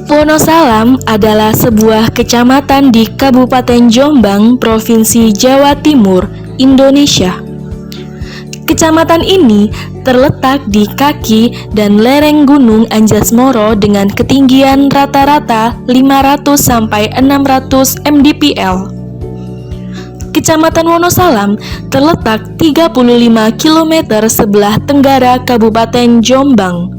Wonosalam adalah sebuah kecamatan di Kabupaten Jombang, Provinsi Jawa Timur, Indonesia. Kecamatan ini terletak di kaki dan lereng Gunung Anjasmoro dengan ketinggian rata-rata 500 sampai 600 mdpl. Kecamatan Wonosalam terletak 35 km sebelah tenggara Kabupaten Jombang.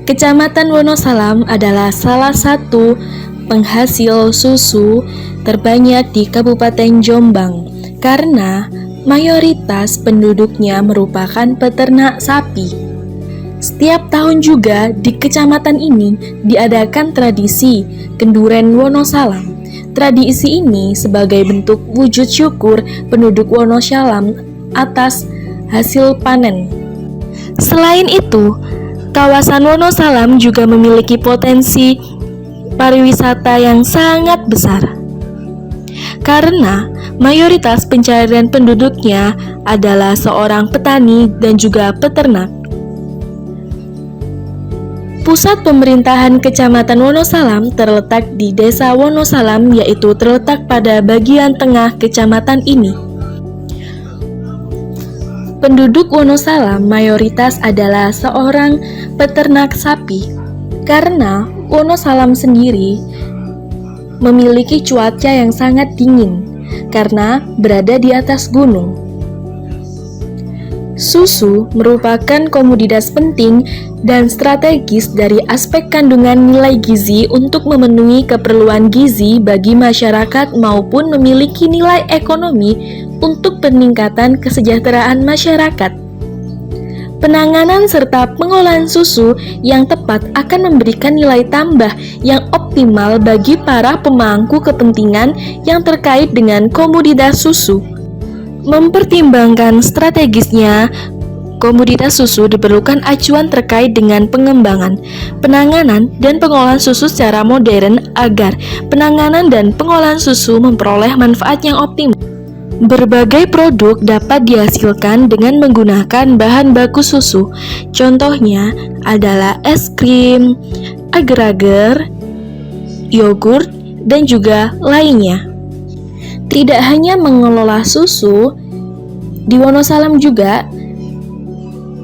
Kecamatan Wonosalam adalah salah satu penghasil susu terbanyak di Kabupaten Jombang karena mayoritas penduduknya merupakan peternak sapi. Setiap tahun juga di kecamatan ini diadakan tradisi Kenduren Wonosalam. Tradisi ini sebagai bentuk wujud syukur penduduk Wonosalam atas hasil panen. Selain itu, kawasan Wonosalam juga memiliki potensi pariwisata yang sangat besar karena mayoritas pencarian penduduknya adalah seorang petani dan juga peternak. Pusat pemerintahan Kecamatan Wonosalam terletak di Desa Wonosalam, yaitu terletak pada bagian tengah kecamatan ini. Penduduk Wonosalam mayoritas adalah seorang peternak sapi karena Wonosalam sendiri memiliki cuaca yang sangat dingin karena berada di atas gunung. Susu merupakan komoditas penting dan strategis dari aspek kandungan nilai gizi untuk memenuhi keperluan gizi bagi masyarakat maupun memiliki nilai ekonomi untuk peningkatan kesejahteraan masyarakat. Penanganan serta pengolahan susu yang tepat akan memberikan nilai tambah yang optimal bagi para pemangku kepentingan yang terkait dengan komoditas susu. Mempertimbangkan strategisnya komoditas susu, diperlukan acuan terkait dengan pengembangan, penanganan, dan pengolahan susu secara modern agar penanganan dan pengolahan susu memperoleh manfaat yang optimal. Berbagai produk dapat dihasilkan dengan menggunakan bahan baku susu. Contohnya adalah es krim, agar-agar, yogurt, dan juga lainnya. Tidak hanya mengelola susu, di Wonosalam juga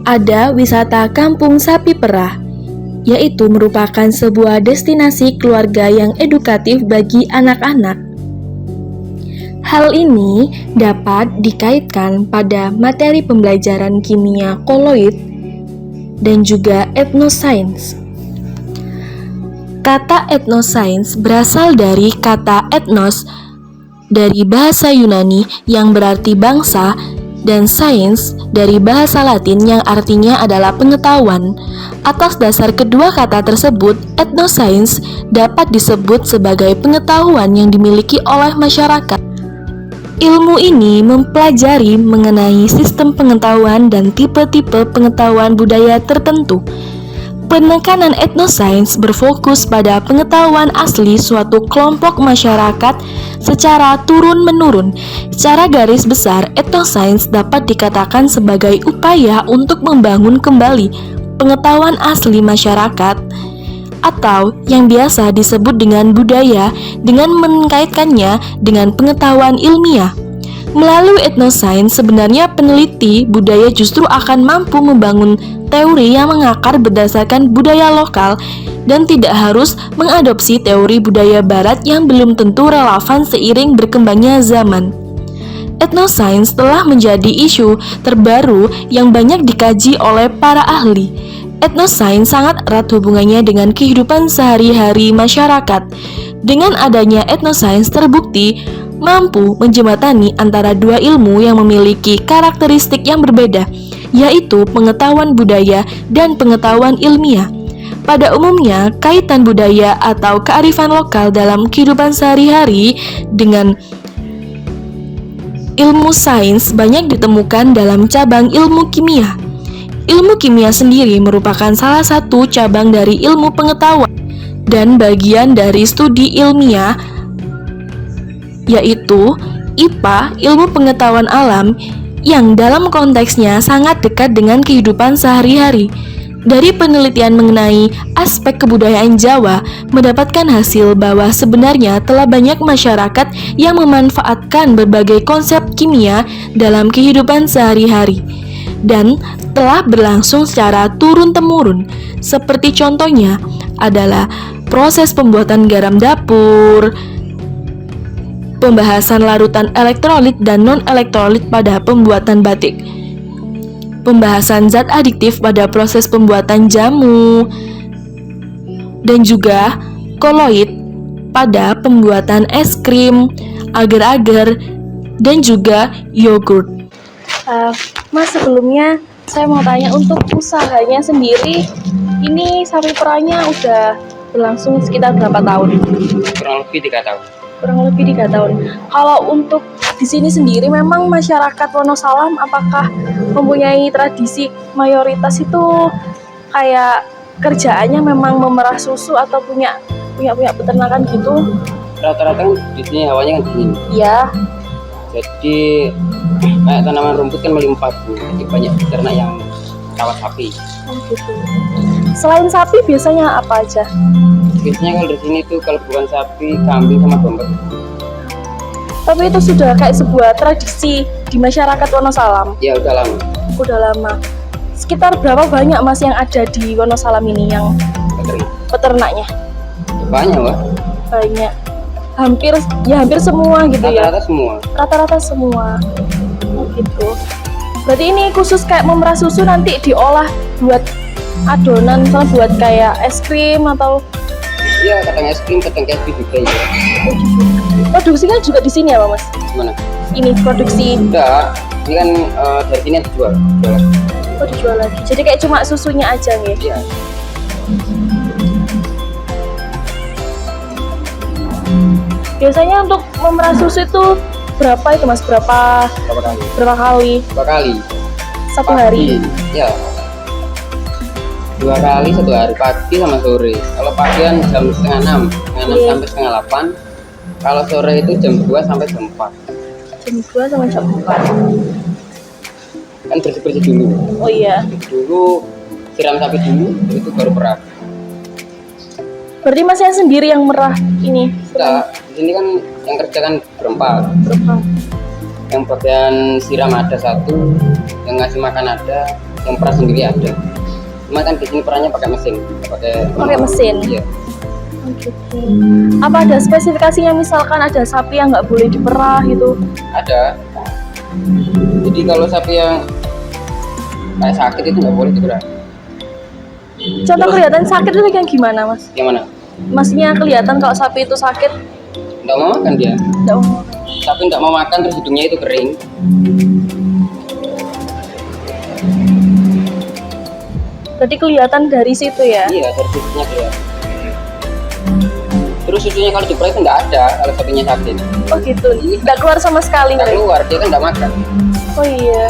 ada wisata Kampung Sapi Perah, yaitu merupakan sebuah destinasi keluarga yang edukatif bagi anak-anak. Hal ini dapat dikaitkan pada materi pembelajaran kimia koloid dan juga etnosains. Kata etnosains berasal dari kata etnos dari bahasa Yunani yang berarti bangsa dan sains dari bahasa Latin yang artinya adalah pengetahuan. Atas dasar kedua kata tersebut, etnosains dapat disebut sebagai pengetahuan yang dimiliki oleh masyarakat. Ilmu ini mempelajari mengenai sistem pengetahuan dan tipe-tipe pengetahuan budaya tertentu. Penekanan etnosains berfokus pada pengetahuan asli suatu kelompok masyarakat secara turun-menurun. Secara garis besar, etnosains dapat dikatakan sebagai upaya untuk membangun kembali pengetahuan asli masyarakat atau yang biasa disebut dengan budaya dengan mengkaitkannya dengan pengetahuan ilmiah. Melalui etnosains, sebenarnya peneliti budaya justru akan mampu membangun teori yang mengakar berdasarkan budaya lokal dan tidak harus mengadopsi teori budaya barat yang belum tentu relevan seiring berkembangnya zaman. Etnosains telah menjadi isu terbaru yang banyak dikaji oleh para ahli. Etnosains sangat erat hubungannya dengan kehidupan sehari-hari masyarakat. Dengan adanya etnosains terbukti mampu menjembatani antara dua ilmu yang memiliki karakteristik yang berbeda, yaitu pengetahuan budaya dan pengetahuan ilmiah. Pada umumnya, kaitan budaya atau kearifan lokal dalam kehidupan sehari-hari dengan ilmu sains banyak ditemukan dalam cabang ilmu kimia. Ilmu kimia sendiri merupakan salah satu cabang dari ilmu pengetahuan dan bagian dari studi ilmiah, yaitu IPA, ilmu pengetahuan alam, yang dalam konteksnya sangat dekat dengan kehidupan sehari-hari. Dari penelitian mengenai aspek kebudayaan Jawa, mendapatkan hasil bahwa sebenarnya telah banyak masyarakat yang memanfaatkan berbagai konsep kimia dalam kehidupan sehari-hari dan telah berlangsung secara turun-temurun. Seperti contohnya adalah proses pembuatan garam dapur, pembahasan larutan elektrolit dan non-elektrolit pada pembuatan batik, pembahasan zat adiktif pada proses pembuatan jamu, dan juga koloid pada pembuatan es krim, agar-agar, dan juga yogurt. Mas, sebelumnya saya mau tanya untuk usahanya sendiri, ini sapi perahnya udah berlangsung sekitar berapa tahun? Kurang lebih 3 tahun. Kurang lebih 3 tahun. Kalau untuk di sini sendiri memang masyarakat Wonosalam apakah mempunyai tradisi mayoritas itu kayak kerjaannya memang memerah susu atau punya peternakan gitu? Rata-rata kan di sini hawanya kan dingin. Iya. Jadi kayak tanaman rumput kan melimpah Bu. Jadi banyak peternak yang rawat sapi. Oh gitu. Selain sapi biasanya apa aja? Biasanya kalau di sini tuh kalau bukan sapi, kambing sama domba. Tapi itu sudah kayak sebuah tradisi di masyarakat Wonosalam. Ya udah lama. Udah lama. Sekitar berapa banyak Mas yang ada di Wonosalam ini yang peternaknya? Banyak Wah. Banyak. Hampir semua gitu ya. Rata-rata semua. Rata-rata semua. Oh gitu. Berarti ini khusus kayak memerah susu nanti diolah buat adonan, misalnya buat kayak es krim atau Iya, kadang es krim, kadang es krim juga ya. produksinya juga di sini ya Pak Mas? Gimana? Ini produksi Enggak, ini kan dari sini dijual. oh dijual lagi. Jadi kayak cuma susunya aja nih. Iya. Biasanya untuk memerah susu itu berapa itu Mas? Berapa kali? 2 kali. Satu hari? Ya. 2 kali 1 hari, pagi sama sore. Kalau pagi kan jam setengah 6 Iya. sampai setengah 8. Kalau sore itu jam 2 sampai jam 4. Jam 2 sama jam 4. Kan bersih-bersih dulu. Oh iya. Dulu siram sapi dulu, itu baru perah. Berarti Masnya sendiri yang merah ini? Enggak, di sini kan yang kerja kan berempat. Berapa? Yang bagian siram ada 1, yang ngasih makan ada, yang perah sendiri ada. Cuma kan di sini perahnya pakai mesin, Pakai mesin? Iya. Oh, gitu. Apa ada spesifikasinya, misalkan ada sapi yang nggak boleh diperah gitu? Ada. Jadi kalau sapi yang kayak sakit itu nggak boleh diperah. Contoh kelihatan sakit itu yang gimana Mas? Yang mana? Masnya kelihatan kalau sapi itu sakit? Nggak mau makan dia. Nggak mau. Sapi nggak mau makan terus hidungnya itu kering. Berarti kelihatan dari situ ya? Iya, dari susunya kelihatan. Terus susunya kalau diperah itu nggak ada kalau sapinya sakit. Oh gitu, nggak keluar sama sekali? Nggak keluar, dia kan nggak makan. Oh iya.